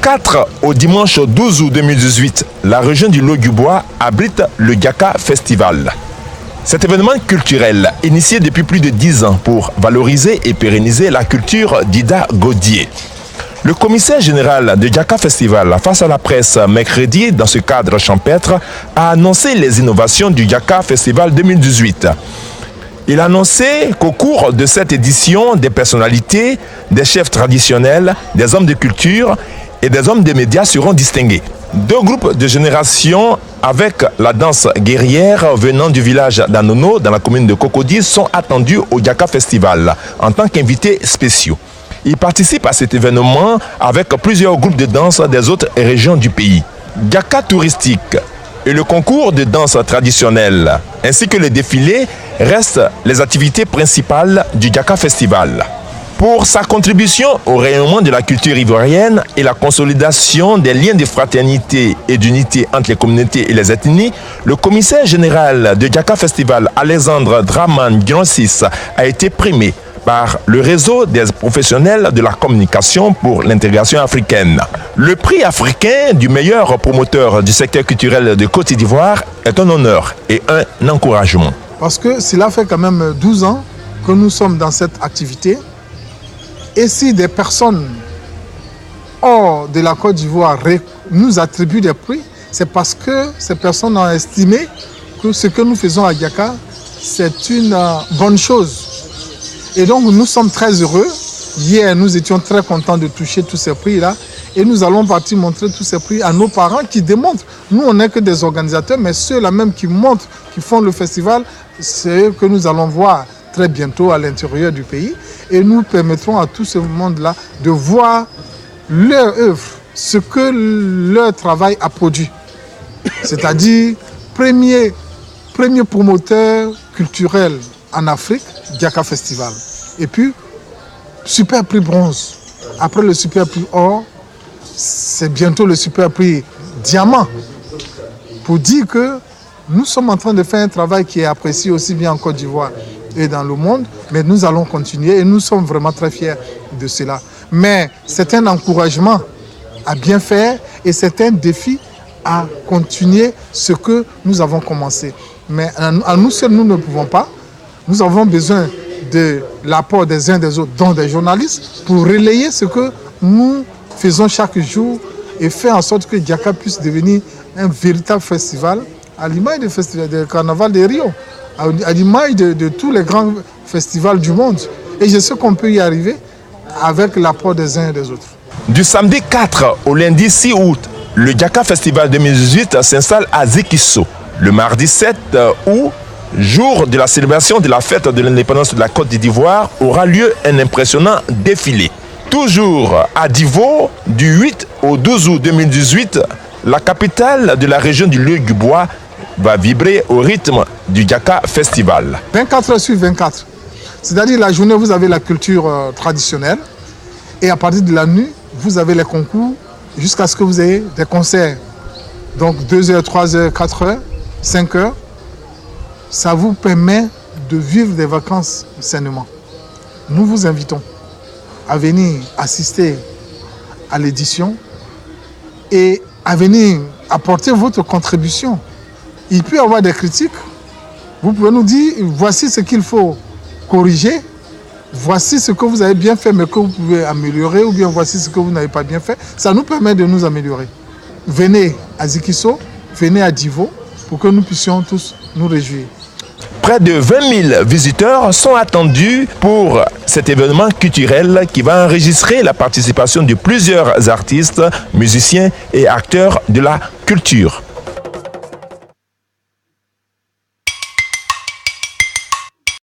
4 au dimanche 12 août 2018, la région du Lot-du-Bois abrite le Diaka Festival. Cet événement culturel, initié depuis plus de 10 ans pour valoriser et pérenniser la culture d'Ida Gaudier. Le commissaire général de Diaka Festival, face à la presse mercredi, dans ce cadre champêtre, a annoncé les innovations du Diaka Festival 2018. Il a annoncé qu'au cours de cette édition, des personnalités, des chefs traditionnels, des hommes de culture et des hommes des médias seront distingués. 2 groupes de génération avec la danse guerrière venant du village d'Anono, dans la commune de Cocody, sont attendus au Diaka Festival en tant qu'invités spéciaux. Ils participent à cet événement avec plusieurs groupes de danse des autres régions du pays. Diaka touristique et le concours de danse traditionnelle, ainsi que le défilé, restent les activités principales du Diaka Festival. Pour sa contribution au rayonnement de la culture ivoirienne et la consolidation des liens de fraternité et d'unité entre les communautés et les ethnies, le commissaire général de Diaka Festival, Alexandre Draman Gionsis, a été primé par le réseau des professionnels de la communication pour l'intégration africaine. Le prix africain du meilleur promoteur du secteur culturel de Côte d'Ivoire est un honneur et un encouragement. Parce que cela fait quand même 12 ans que nous sommes dans cette activité. Et si des personnes hors de la Côte d'Ivoire nous attribuent des prix, c'est parce que ces personnes ont estimé que ce que nous faisons à Diaka, c'est une bonne chose. Et donc nous sommes très heureux. Hier, nous étions très contents de toucher tous ces prix-là. Et nous allons partir montrer tous ces prix à nos parents qui démontrent. Nous, on n'est que des organisateurs, mais ceux-là même qui montrent, qui font le festival, c'est eux que nous allons voir très bientôt à l'intérieur du pays. Et nous permettrons à tout ce monde-là de voir leur œuvre, ce que leur travail a produit. C'est-à-dire, premier promoteur culturel en Afrique, Diaka Festival. Et puis, super prix bronze. Après le super prix or, c'est bientôt le super prix diamant. Pour dire que nous sommes en train de faire un travail qui est apprécié aussi bien en Côte d'Ivoire et dans le monde, mais nous allons continuer et nous sommes vraiment très fiers de cela. Mais c'est un encouragement à bien faire et c'est un défi à continuer ce que nous avons commencé. Mais à nous seuls, nous ne pouvons pas. Nous avons besoin de l'apport des uns des autres, dont des journalistes, pour relayer ce que nous faisons chaque jour et faire en sorte que Diaka puisse devenir un véritable festival, à l'image du festival de Carnaval de Rio, à l'image de tous les grands festivals du monde. Et je sais qu'on peut y arriver avec l'apport des uns et des autres. Du samedi 4 au lundi 6 août, le Diaka Festival 2018 s'installe à Zikisso. Le mardi 7 août, jour de la célébration de la fête de l'indépendance de la Côte d'Ivoire, aura lieu un impressionnant défilé. Toujours à Divo, du 8 au 12 août 2018, la capitale de la région du Lot-du-Bois va vibrer au rythme du Diaka Festival. 24 heures sur 24. C'est-à-dire la journée, vous avez la culture traditionnelle et à partir de la nuit, vous avez les concours jusqu'à ce que vous ayez des concerts. Donc 2 heures, 3 heures, 4 heures, 5 heures. Ça vous permet de vivre des vacances sainement. Nous vous invitons à venir assister à l'édition et à venir apporter votre contribution. Il peut y avoir des critiques. Vous pouvez nous dire, voici ce qu'il faut corriger, voici ce que vous avez bien fait mais que vous pouvez améliorer, ou bien voici ce que vous n'avez pas bien fait. Ça nous permet de nous améliorer. Venez à Zikisso, venez à Divo, pour que nous puissions tous nous réjouir. Près de 20 000 visiteurs sont attendus pour cet événement culturel qui va enregistrer la participation de plusieurs artistes, musiciens et acteurs de la culture.